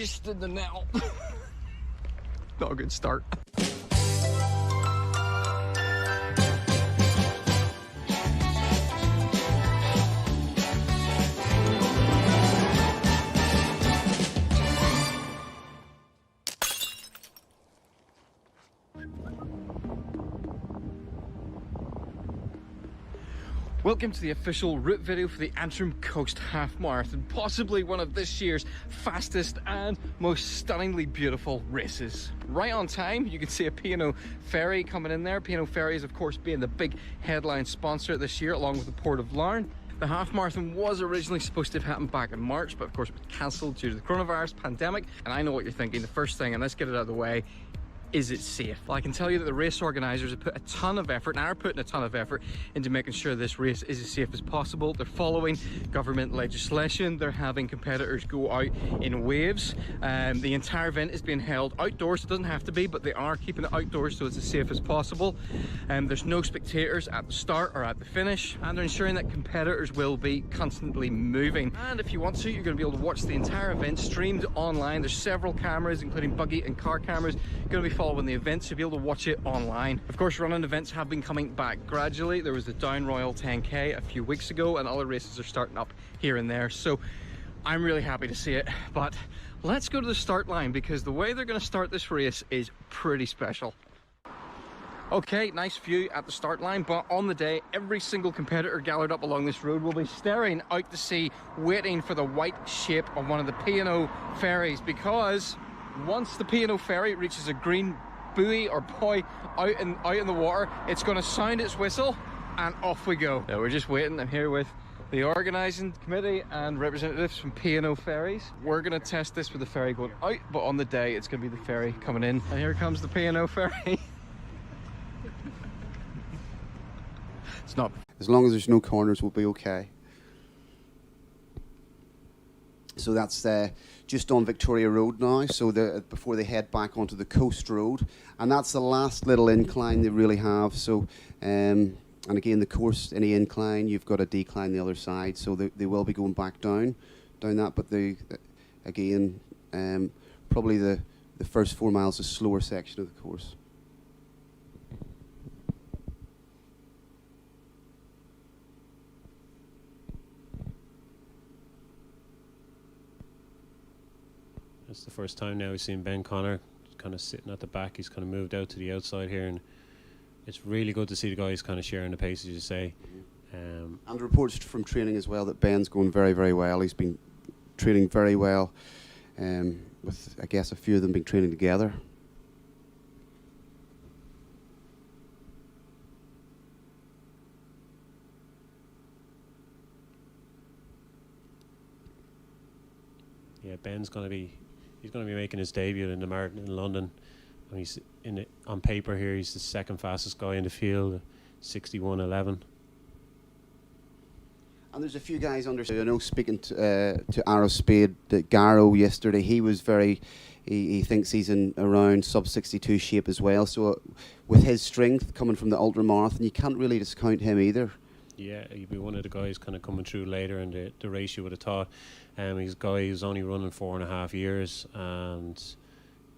raced in the net. Not a good start. Welcome to the official route video for the Antrim Coast Half Marathon, possibly one of this year's fastest and most stunningly beautiful races. Right on time, you can see a P&O ferry coming in there. P&O Ferries, of course, being the big headline sponsor this year, along with the Port of Larne. The half marathon was originally supposed to have happened back in March, but of course it was cancelled due to the coronavirus pandemic. And I know what you're thinking. The first thing, and let's get it out of the way, is it safe? Well, I can tell you that the race organisers have put a ton of effort and are putting a ton of effort into making sure this race is as safe as possible. They're following government legislation. They're having competitors go out in waves. The entire event is being held outdoors. It doesn't have to be, but they are keeping it outdoors so it's as safe as possible. There's no spectators at the start or at the finish, and they're ensuring that competitors will be constantly moving. And if you want to, you're going to be able to watch the entire event streamed online. There's several cameras, including buggy and car cameras, going to be following the event, so you'll be able to watch it online. Of course, running events have been coming back gradually. There was the Down Royal 10K a few weeks ago, and other races are starting up here and there, so I'm really happy to see it. But let's go to the start line, because the way they're going to start this race is pretty special. Okay, nice view at the start line, but on the day, every single competitor gathered up along this road will be staring out to sea, waiting for the white shape of one of the P&O ferries, because once the P&O ferry reaches a green buoy or buoy out in the water, it's going to sound its whistle and off we go. Now we're just waiting. I'm here with the organising committee and representatives from P&O Ferries. We're going to test this with the ferry going out, but on the day it's going to be the ferry coming in. And here comes the P&O ferry. It's not. As long as there's no corners, we'll be okay. So that's just on Victoria Road now, so before they head back onto the coast road, and that's the last little incline they really have. So and again, the course, any incline, you've got a decline the other side, so they will be going back down that. But they again, probably the first 4 miles is a slower section of the course. It's the first time now we've seen Ben Connor kind of sitting at the back. He's kind of moved out to the outside here, and it's really good to see the guys kind of sharing the pace, as you say. And reports from training as well that Ben's going very, very well. He's been training very well, with, I guess, a few of them been training together. Yeah, Ben's going to be... He's going to be making his debut in the marathon in London. And he's on paper here, he's the second fastest guy in the field, 61.11. And there's a few guys under. I know, speaking to Arrow Spade, Garrow yesterday, he was very. He thinks he's in around sub 62 shape as well. So with his strength coming from the ultra marathon, you can't really discount him either. Yeah, he'd be one of the guys kind of coming through later in the race, you would have thought. He's a guy who's only running 4.5 years, and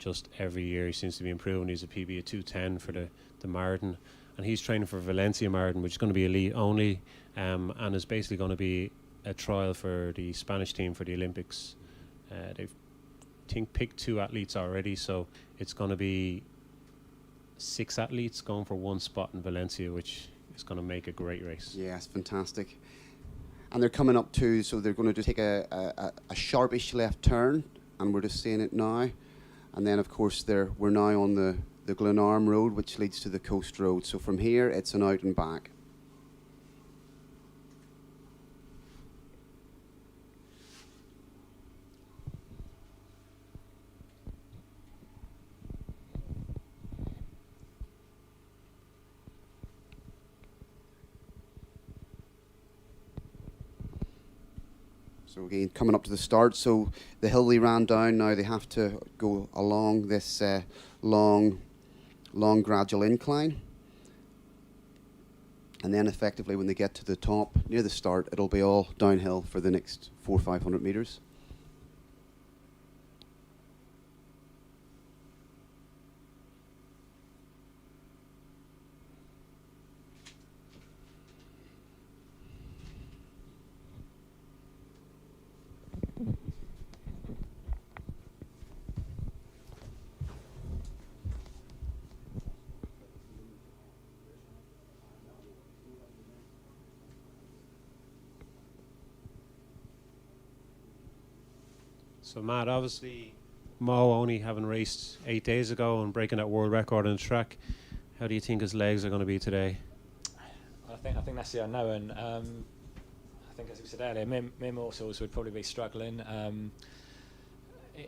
just every year he seems to be improving. He's a PB of 2:10 for the marathon, and he's training for Valencia Marathon, which is going to be elite only, and is basically going to be a trial for the Spanish team for the Olympics. They've, I think, picked 2 athletes already, so it's going to be 6 athletes going for 1 spot in Valencia, which is going to make a great race. Yeah, it's fantastic. And they're coming up to, so they're going to just take a sharpish left turn, and we're just seeing it now. And then, of course, we're now on the Glenarm Road, which leads to the coast road. So from here, it's an out and back. So again, coming up to the start, so the hill they ran down, now they have to go along this long gradual incline. And then effectively when they get to the top, near the start, it'll be all downhill for the next 400 or 500 metres. So Matt, obviously Mo only having raced 8 days ago and breaking that world record on the track, how do you think his legs are going to be today? I think that's the unknown. I think, as we said earlier, Mim Morsels would probably be struggling.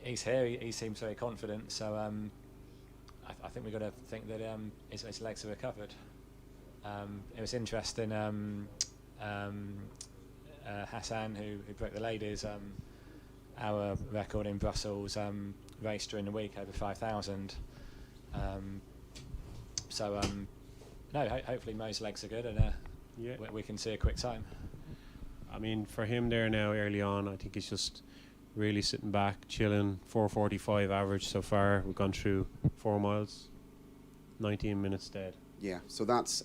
He's here. He seems very confident. So I think we've got to think that his legs are recovered. It was interesting. Hassan, who broke the ladies, our record in Brussels, raced during the week over 5,000. No, hopefully Mo's legs are good, and we can see a quick time. I mean, for him there now early on, I think he's just really sitting back, chilling. 4:45 average so far. We've gone through 4 miles, 19 minutes dead. Yeah, so that's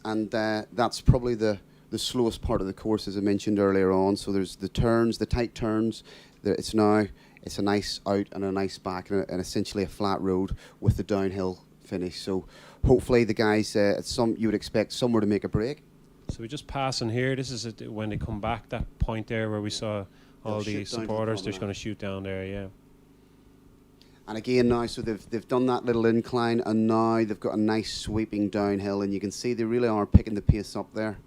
probably the slowest part of the course, as I mentioned earlier on. So there's the turns, the tight turns. It's a nice out and a nice back, and essentially a flat road with the downhill finish. So hopefully the guys, you would expect somewhere to make a break. So we're just passing here. This is when they come back, that point there where we saw all the supporters. They're just going to shoot down there, yeah. And again now, so they've done that little incline, and now they've got a nice sweeping downhill, and you can see they really are picking the pace up there.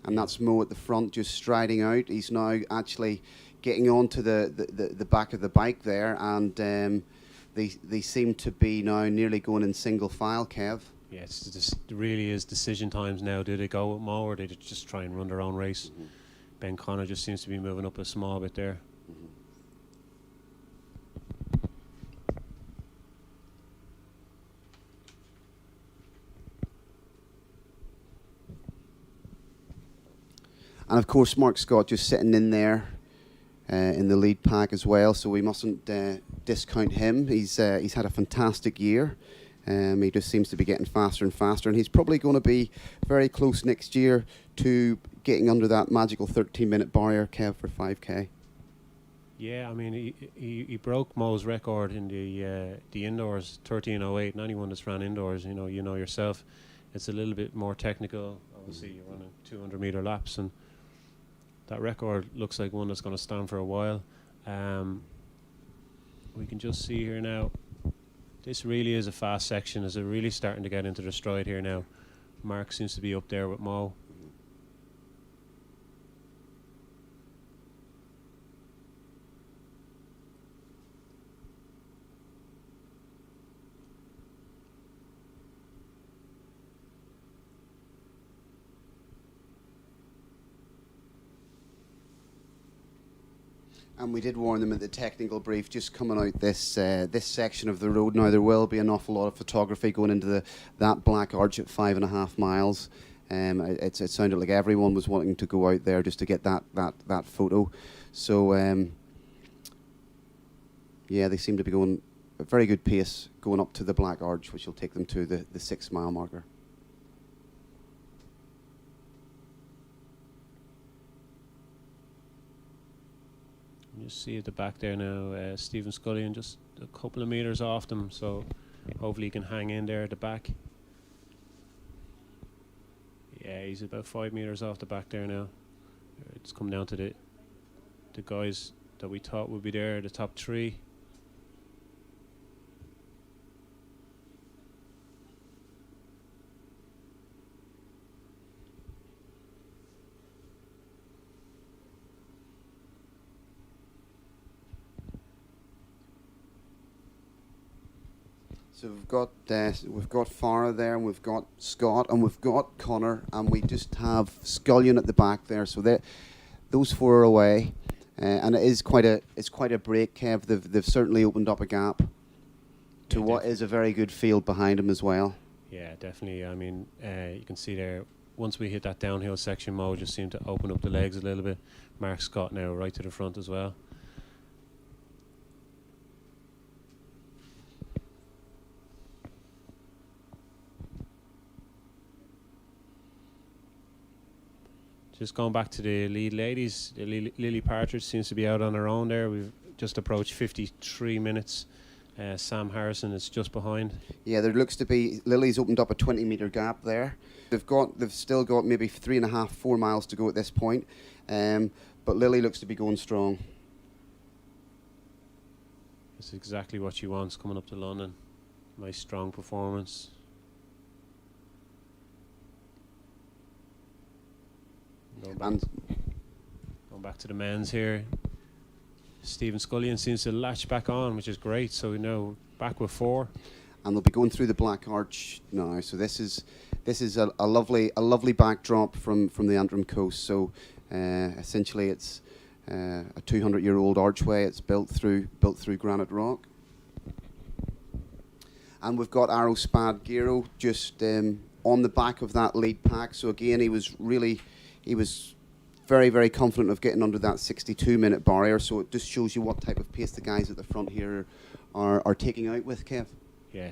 And that's Mo at the front, just striding out. He's now actually getting onto the back of the bike there, and they seem to be now nearly going in single file, Kev. Yeah, it really is decision times now. Do they go with Mo, or do they just try and run their own race? Mm-hmm. Ben Connor just seems to be moving up a small bit there. Mm-hmm. And of course, Mark Scott just sitting in there in the lead pack as well, so we mustn't discount him. He's had a fantastic year. He just seems to be getting faster and faster, and he's probably going to be very close next year to getting under that magical 13-minute barrier, Kev, for 5K. Yeah, I mean, he broke Mo's record in the indoors, 13:08. And anyone that's ran indoors, you know yourself, it's a little bit more technical. Obviously, you're running 200-meter laps, and that record looks like one that's going to stand for a while. We can just see here now. This really is a fast section. Is it really starting to get into the stride here now? Mark seems to be up there with Mo. And we did warn them at the technical brief, just coming out this section of the road. Now there will be an awful lot of photography going into that black arch at 5.5 miles. It sounded like everyone was wanting to go out there just to get that photo. So yeah, they seem to be going at a very good pace going up to the black arch, which will take them to the 6 mile marker. You see at the back there now, Stephen Scullion just a couple of meters off them, so hopefully he can hang in there at the back. Yeah, he's about 5 meters off the back there now. It's come down to the guys that we thought would be there, the top 3. So we've got Farah there, and we've got Scott, and we've got Connor, and we just have Scullion at the back there. So those 4 are away, and it's quite a break, Kev. They've certainly opened up a gap to what is a very good field behind them as well. Yeah, definitely. I mean, you can see there, once we hit that downhill section, Mo just seemed to open up the legs a little bit. Mark Scott now right to the front as well. Just going back to the lead ladies, Lily Partridge seems to be out on her own there. We've just approached 53 minutes. Sam Harrison is just behind. Yeah, there looks to be, Lily's opened up a 20-meter gap there. They've still got maybe 3.5, 4 miles to go at this point, but Lily looks to be going strong. It's exactly what she wants coming up to London. Nice strong performance. Going back to the men's here. Stephen Scullion seems to latch back on, which is great. So we know back with 4. And they'll be going through the Black Arch now. So this is a lovely backdrop from the Antrim coast. So essentially, it's a 200-year-old archway. It's built through granite rock. And we've got Arrow Spad Giro just on the back of that lead pack. So again, he was very, very confident of getting under that 62-minute barrier. So it just shows you what type of pace the guys at the front here are taking out with, Kev. Yeah,